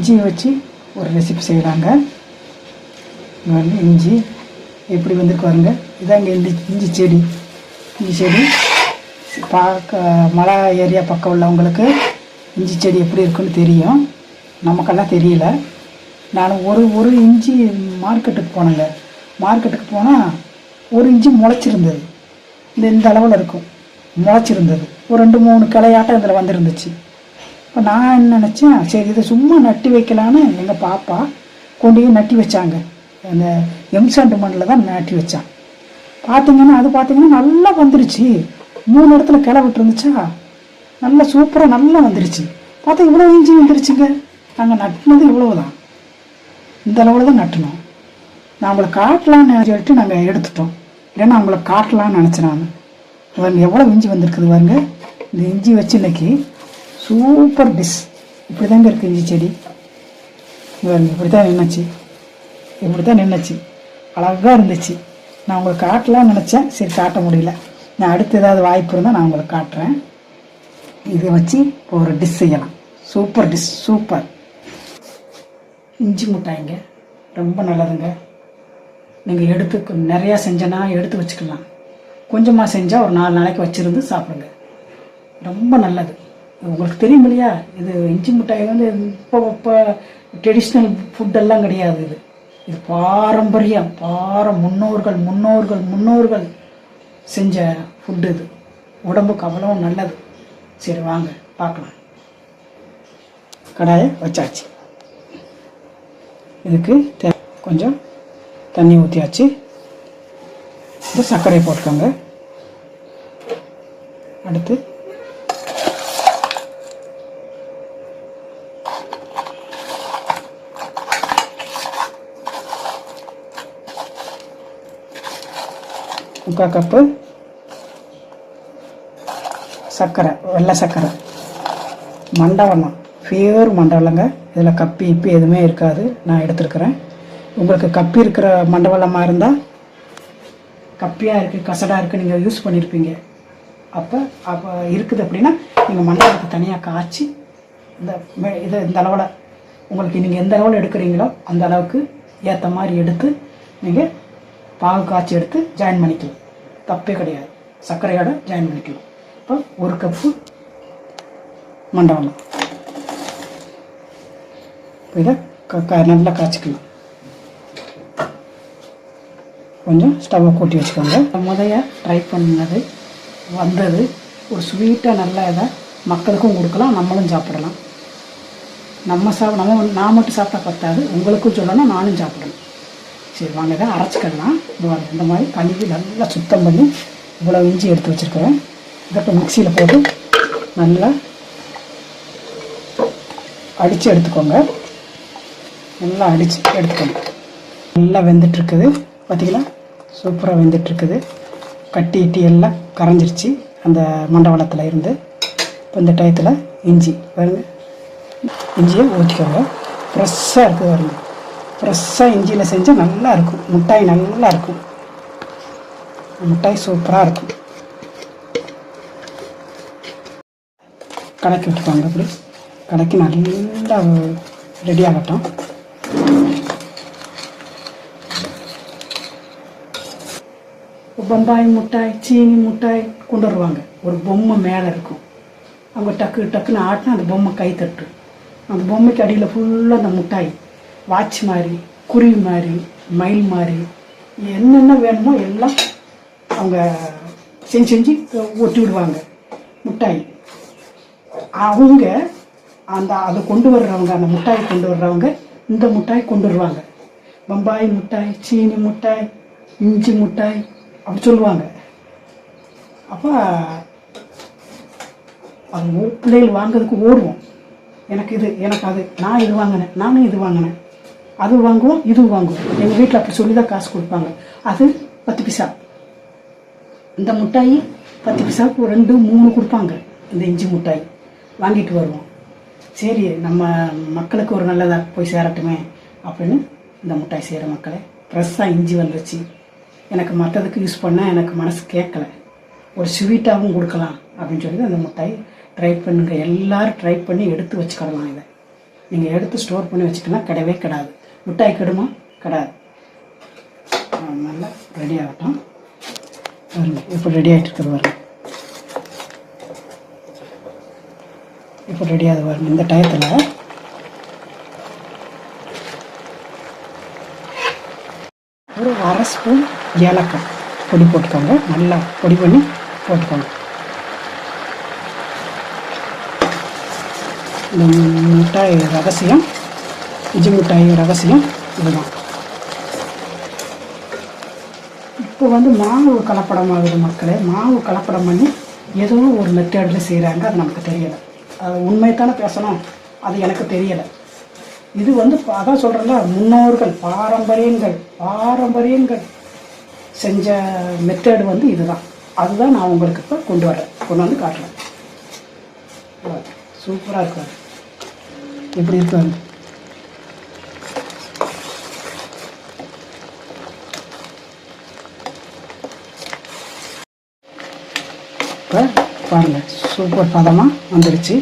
இஞ்சி வச்சு ஒரு ரெசிபி செய்யலாங்க. இஞ்சி எப்படி வந்துருக்கு பாருங்க. இதாங்க இஞ்சி செடி. இஞ்சி செடி பார்க்க மலை ஏரியா பக்கம் உள்ளவங்களுக்கு இஞ்சி செடி எப்படி இருக்குன்னு தெரியும். நமக்கெல்லாம் தெரியல. நான் ஒரு இஞ்சி மார்க்கெட்டுக்கு போனேங்க. மார்க்கெட்டுக்கு போனால் ஒரு இஞ்சி முளைச்சிருந்தது. இந்த அளவில் இருக்கும், முளைச்சிருந்தது. ஒரு 2-3 கிளையாட்டம் இதில் வந்துருந்துச்சு. இப்போ நான் என்ன நினச்சேன், சரி இதை சும்மா நட்டி வைக்கலான்னு எங்கள் பாப்பா கொண்டு போய் நட்டி வச்சாங்க. அந்த எம்சாண்டு மண்ணில் தான் நட்டி வச்சான். பார்த்தீங்கன்னா நல்லா வந்துருச்சு. 3 இடத்துல கிளை விட்டுருந்துச்சா, நல்லா சூப்பராக நல்லா வந்துருச்சு. பார்த்தா இவ்வளோ இஞ்சி வந்துருச்சுங்க. நாங்கள் நட்டினது இவ்வளவுதான், இந்த அளவில் தான் நட்டினோம். நான் அவங்களை காட்டலான்னு சொல்லிட்டு நாங்கள் எடுத்துட்டோம். இல்லைன்னா அவங்கள காட்டலான்னு நினச்சேன் நான். பாருங்க எவ்வளோ இஞ்சி வந்திருக்குது பாருங்க. இந்த இஞ்சி வச்சு இன்னைக்கு சூப்பர் டிஷ். இப்படி தாங்க இருக்குது இஞ்சி செடி. பாருங்க இப்படி தான் நின்றுச்சு. அழகாக இருந்துச்சு. நான் உங்களுக்கு காட்டலான்னு நினச்சேன், சரி காட்ட முடியல. நான் அடுத்து ஏதாவது வாய்ப்பு இருந்தால் நான் உங்களுக்கு காட்டுறேன். இதை வச்சு ஒரு டிஷ் செய்யலாம். சூப்பர் டிஷ், சூப்பர் இஞ்சி முட்டாய்ங்க. ரொம்ப நல்லதுங்க. நீங்கள் எடுத்து நிறையா செஞ்சேன்னா எடுத்து வச்சுக்கலாம். கொஞ்சமாக செஞ்சால் ஒரு 4 நாளைக்கு வச்சுருந்து சாப்பிடுங்க. ரொம்ப நல்லது. உங்களுக்கு தெரியும் இல்லையா, இது இஞ்சி மிட்டாய் வந்து இப்போ ட்ரெடிஷ்னல் ஃபுட்டெல்லாம் கிடையாது. இது பாரம்பரியம், முன்னோர்கள் செஞ்ச ஃபுட்டு. இது உடம்புக்கு அவ்வளோ நல்லது. சரி வாங்க பார்க்கலாம். கடாயை வச்சாச்சு. இதுக்கு கொஞ்சம் தண்ணி ஊற்றியாச்சு. இந்த சர்க்கரையை போட்டுக்கோங்க. அடுத்து முக்கால் கப்பு சர்க்கரை, வெள்ளை சர்க்கரை, மண்டவெல்லம், பியூர் மண்டவெல்லங்க. இதில் கப்பி இப்பி எதுவுமே இருக்காது. நான் எடுத்துருக்கிறேன். உங்களுக்கு கப்பி இருக்கிற மண்டவெல்லமாக இருந்தால், கப்பியாக இருக்குது கசடாக இருக்குது நீங்கள் யூஸ் பண்ணியிருப்பீங்க. அப்போ இருக்குது அப்படின்னா நீங்கள் மண்டவெல்லத்தை தனியாக காய்ச்சி இந்த அளவில் உங்களுக்கு நீங்கள் எந்த அளவில் எடுக்கிறீங்களோ அந்த அளவுக்கு ஏற்ற மாதிரி எடுத்து நீங்கள் பாகு காய்ச்சி எடுத்து ஜாயின் பண்ணிக்கலாம். தப்பே கிடையாது. சர்க்கரையோட ஜாயின் பண்ணிக்கலாம். இப்போ 1 கப்பு மண்டவெல்லம். இதை நல்லா காய்ச்சிக்கலாம். கொஞ்சம் ஸ்டவ்வை கூட்டி வச்சுக்கோங்க. முதல்ல ட்ரை பண்ணது வந்தது ஒரு ஸ்வீட்டாக நல்லா இதை மக்களுக்கும் கொடுக்கலாம், நம்மளும் சாப்பிடலாம். நான் மட்டும் சாப்பிட்டா பத்தாது, உங்களுக்கும் சொல்லணும், நானும் சாப்பிடணும். சரி வாங்க இதை அரைச்சிக்கலாம். இந்த மாதிரி கழுவி நல்லா சுத்தம் பண்ணி இவ்வளோ இஞ்சி எடுத்து வச்சுருக்கிறேன். இதை இப்போ மிக்சியில் போட்டு நல்லா அடித்து எடுத்துக்கோங்க. நல்லா அடித்து எடுத்துக்கோங்க. நல்லா வெந்துட்டுருக்குது. பார்த்திங்களா, சூப்பராக வெந்துட்டுருக்குது. கட்டி இட்டி எல்லாம் கரைஞ்சிருச்சு அந்த மண்டவெல்லத்தில் இருந்து. இப்போ இந்த டயத்தில் இஞ்சி பாருங்க, இஞ்சியை ஊற்றிக்கோங்க. ஃப்ரெஷ்ஷாக இருக்குது பாருங்க. ஃப்ரெஷ்ஷாக இஞ்சியில் செஞ்சால் நல்லாயிருக்கும். மிட்டாய் நல்லா இருக்கும். மிட்டாய் சூப்பராக இருக்கும். கலக்கி விட்டுக்கோங்க. அப்படி கலக்கி நல்லா ரெடி ஆகட்டும். பம்பாய் மிட்டாய், சீனி மிட்டாய் கொண்டு வருவாங்க. ஒரு பொம்மை மேலே இருக்கும். அவங்க டக்குன்னு ஆட்டினா அந்த பொம்மை கை தட்டு. அந்த பொம்மைக்கு அடியில் ஃபுல்லாக அந்த மிட்டாய், வாட்ச் மாதிரி, குருவி மாதிரி, மயில் மாதிரி, என்னென்ன வேணுமோ எல்லாம் அவங்க செஞ்சு ஒட்டி விடுவாங்க மிட்டாய். அவங்க அதை கொண்டு வர்றவங்க, அந்த மிட்டாய் கொண்டு வர்றவங்க இந்த மிட்டாய் கொண்டு வருவாங்க. பம்பாய் மிட்டாய், சீனி மிட்டாய், இஞ்சி மிட்டாய் அப்படி சொல்லுவாங்க. அப்போ அது பிள்ளைகள் வாங்கிறதுக்கு ஓடுவோம். எனக்கு அது நான் இது வாங்கினேன், நானும் இது வாங்கினேன், அது வாங்குவோம், இது வாங்குவோம். எங்கள் வீட்டில் அப்படி சொல்லி தான் காசு கொடுப்பாங்க. அது 10 பைசா. இந்த மிட்டாய் 10 பைசாவுக்கு 2-3 கொடுப்பாங்க. இந்த இஞ்சி மிட்டாய் வாங்கிட்டு வருவோம். சரி நம்ம மக்களுக்கு ஒரு நல்லதாக போய் சேரட்டுமே அப்படின்னு இந்த மிட்டாய் செய்கிற மக்களே. ஃப்ரெஷ்ஷாக இஞ்சி வந்துச்சு. எனக்கு மற்றதுக்கு யூஸ் பண்ணால் எனக்கு மனசு கேட்கல. ஒரு ஸ்வீட்டாகவும் கொடுக்கலாம் அப்படின்னு சொல்லி அந்த மிட்டாய் ட்ரை பண்ணுங்க. எல்லோரும் ட்ரை பண்ணி எடுத்து வச்சுக்கிடலாம். இதை நீங்கள் எடுத்து ஸ்டோர் பண்ணி வச்சுக்கலாம், கிடையவே கிடாது. மிட்டாய் கெடுமா? கிடாது. நல்லா ரெடி ஆகட்டும். பாருங்க இப்போ ரெடி ஆகிட்டு இருக்கிறது பாருங்க. இப்போ ரெடி ஆகுது பாருங்க. இந்த டயத்தில் ஒரு அரை ஸ்பூன் ஏலக்காய் பொடி போட்டுக்கோங்க. நல்லா பொடி பண்ணி போட்டுக்கோங்க. இந்த மிட்டாய் ரகசியம், இஞ்சி மிட்டாய் ரகசியம் இதுதான். இப்போ மாவு கலப்படம் ஆகுது மக்களே. மாவு கலப்படம் பண்ணி ஏதோ ஒரு மெத்தடில் செய்கிறாங்க. அது நமக்கு தெரியலை. அது உண்மைத்தானே பேசணும், அது எனக்கு தெரியலை. இது அதான் சொல்கிறேன்ல, முன்னோர்கள் பாரம்பரியங்கள் செஞ்ச மெத்தேடு இதுதான். அதுதான் நான் உங்களுக்கு இப்போ கொண்டு வந்து காட்டுறேன். சூப்பராக இருக்காது. எப்படி இருக்காது இப்போ பாருங்கள். சூப்பர் பதமாக வந்துடுச்சு.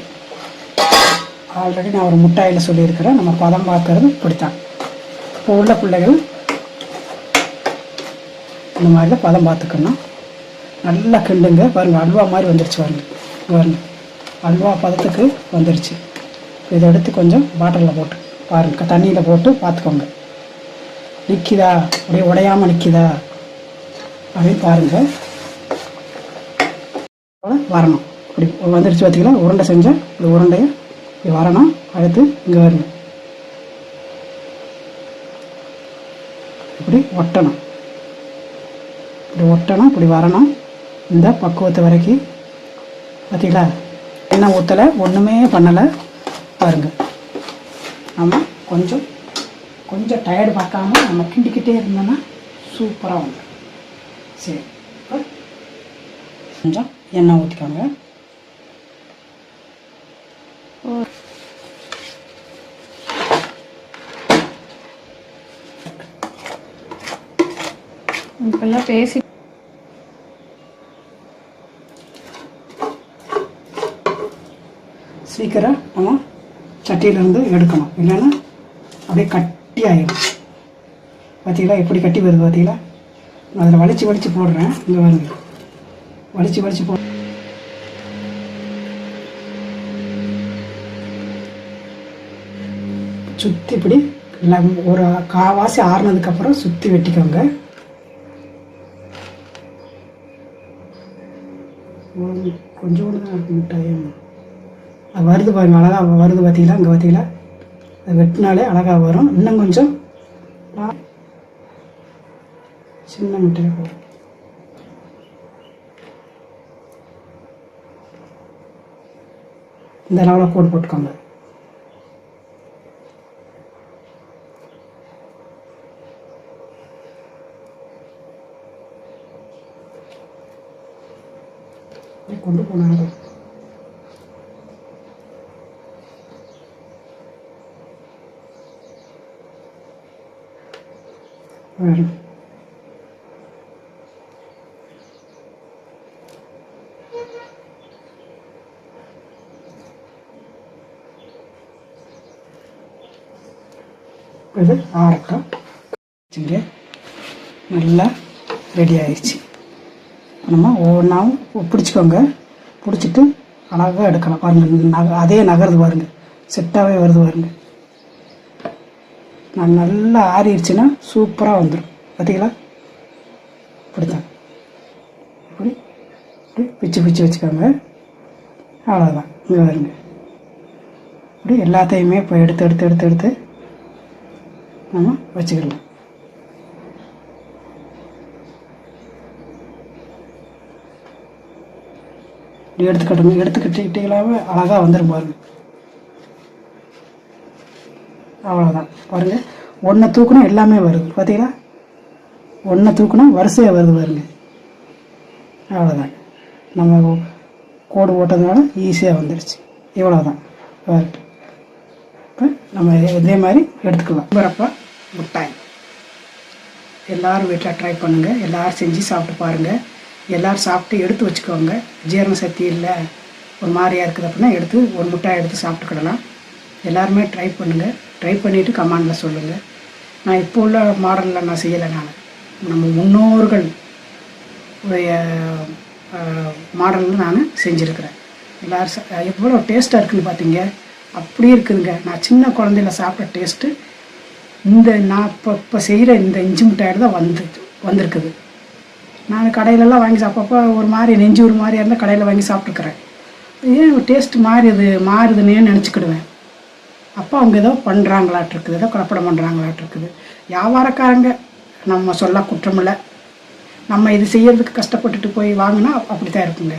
ஆல்ரெடி நான் ஒரு முட்டாயில் சொல்லியிருக்கிறேன், நம்ம பதம் பார்க்கறது இப்படித்தான். இப்போ உள்ள பிள்ளைகள் இந்த மாதிரி தான் பதம் பார்த்துக்கணும். நல்லா கிண்டுங்க. பாருங்கள், அல்வா மாதிரி வந்துடுச்சு. பாருங்கள் அல்வா பதத்துக்கு வந்துடுச்சு. இதை எடுத்து கொஞ்சம் பாட்டிலில் போட்டு பாருங்கள், தண்ணியில் போட்டு பார்த்துக்கோங்க. நிற்கிதா, அப்படியே உடையாமல் நிற்கிதா அப்படின்னு பாருங்கள். வரணும். இப்படி வந்துடுச்சு பார்த்தீங்களா? உருண்டை செஞ்சேன். இந்த உருண்டையை இப்படி வரணும். அடுத்து இங்கே வரணும். இப்படி ஒட்டணும். இப்படி வரணும். இந்த பக்குவத்தை வரைக்கும் பார்த்தீங்களா? எண்ணெய் ஊற்றலை, ஒன்றுமே பண்ணலை. பாருங்கள், நம்ம கொஞ்சம் டயர்டு பார்க்காம நம்ம கிண்டிக்கிட்டே இருந்தோன்னா சூப்பராக வந்துடும். சரி, கொஞ்சம் எண்ணெய் ஊற்றிக்கோங்க. இப்பெல்லாம் பேசி சீக்கிரம் நம்ம சட்டியிலேருந்து எடுக்கணும், இல்லைன்னா அப்படியே கட்டி ஆகிடும். பார்த்தீங்களா எப்படி கட்டி வருது? பார்த்தீங்களா? நான் அதில் வலிச்சு போடுறேன். இங்கே வருது, வலிச்சு போ. சுற்றி இப்படி ஒரு காவாசி ஆறுனதுக்கப்புறம் சுற்றி வெட்டிக்கோங்க. கொஞ்சோண்டு தான் இருக்கு மிட்டாயம். அது வருது பாருங்க, அழகாக வருது. பார்த்தீங்களா? இங்கே பார்த்தீங்களா? அது வெட்டினாலே அழகாக வரும். இன்னும் கொஞ்சம் சின்ன மிட்டாய் போடும். இந்த அளவில் கோடு போட்டுக்கோங்க. கொண்டு போனாங்க. இது ஆரட்டம். நல்லா ரெடி ஆயிடுச்சு. நம்ம ஒவ்வொன்றாவும் பிடிச்சிக்கோங்க. பிடிச்சிட்டு அழகாக எடுக்கலாம். பாருங்கள், அதே நகருது பாருங்கள், செட்டாகவே வருது பாருங்கள். நல்லா ஆறிடுச்சுன்னா சூப்பராக வந்துடும். பார்த்தீங்களா? இப்படித்தான். இப்படி பிச்சு வச்சுக்கோங்க. அவ்வளோதான். இங்கே வருங்க. இப்படி எல்லாத்தையுமே இப்போ எடுத்து நம்ம வச்சுக்கலாம். இப்படி எடுத்துக்கிட்டீங்களாவே அழகாக வந்துடும் பாருங்கள். அவ்வளோதான். பாருங்கள், ஒன்றை தூக்குனா எல்லாமே வருது. பார்த்தீங்களா? ஒன்றை தூக்குனா வரிசையாக வருது பாருங்கள். அவ்வளோதான். நம்ம கோடு போட்டதுனால ஈஸியாக வந்துடுச்சு. இவ்வளோதான். இப்போ நம்ம இதே மாதிரி எடுத்துக்கலாம். வரப்போ மிட்டாய் எல்லோரும் வீட்டில் ட்ரை பண்ணுங்கள். எல்லோரும் செஞ்சு சாப்பிட்டு பாருங்கள். எல்லோரும் சாப்பிட்டு எடுத்து வச்சுக்கோங்க. ஜீரண சக்தி இல்லை, ஒரு மாதிரியாக இருக்குது அப்படின்னா எடுத்து ஒரு மிட்டாய் எடுத்து சாப்பிட்டுக்கிடலாம். எல்லாருமே ட்ரை பண்ணுங்கள். ட்ரை பண்ணிவிட்டு கமெண்டில் சொல்லுங்கள். நான் இப்போ உள்ள மாடலில் நான் செய்யலை. நம்ம முன்னோர்கள் மாடலில் நான் செஞ்சுருக்கிறேன். எல்லோரும் எவ்வளோ டேஸ்ட்டாக இருக்குதுன்னு பார்த்தீங்க. அப்படியே இருக்குதுங்க. நான் சின்ன குழந்தையில சாப்பிட்ட டேஸ்ட்டு நான் இப்போ செய்கிற இந்த இஞ்சி மிட்டாயோடு தான் வந்திருக்குது. நான் கடையிலலாம் வாங்கி சாப்பிட்றப்போ ஒரு மாதிரி நெஞ்சு ஒரு மாதிரியாக இருந்தால் கடையில் வாங்கி சாப்பிட்ருக்குறேன். ஏன் டேஸ்ட்டு மாறுதுன்னே நினச்சிக்கிடுவேன். அப்போ அவங்க ஏதோ பண்ணுறாங்களாட்டிருக்குது, ஏதோ கலப்படம் பண்ணுறாங்களாட்டிருக்குது. வியாபாரக்காரங்க நம்ம சொல்ல குற்றமில்லை. நம்ம இது செய்யறதுக்கு கஷ்டப்பட்டுட்டு போய் வாங்கினா அப்படி தான் இருக்குங்க.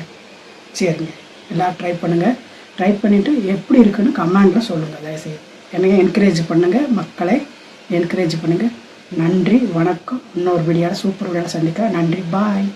சரிங்க, எல்லோரும் ட்ரை பண்ணுங்கள். ட்ரை பண்ணிவிட்டு எப்படி இருக்குன்னு கமெண்டில் சொல்லுங்கள். தயவுசெய்து எனக்கு என்கரேஜ் பண்ணுங்கள். மக்களை என்கரேஜ் பண்ணுங்கள். நன்றி, வணக்கம். இன்னொரு வீடியோவில் சூப்பர் வீடியோவில் சந்திக்க. நன்றி, பாய்.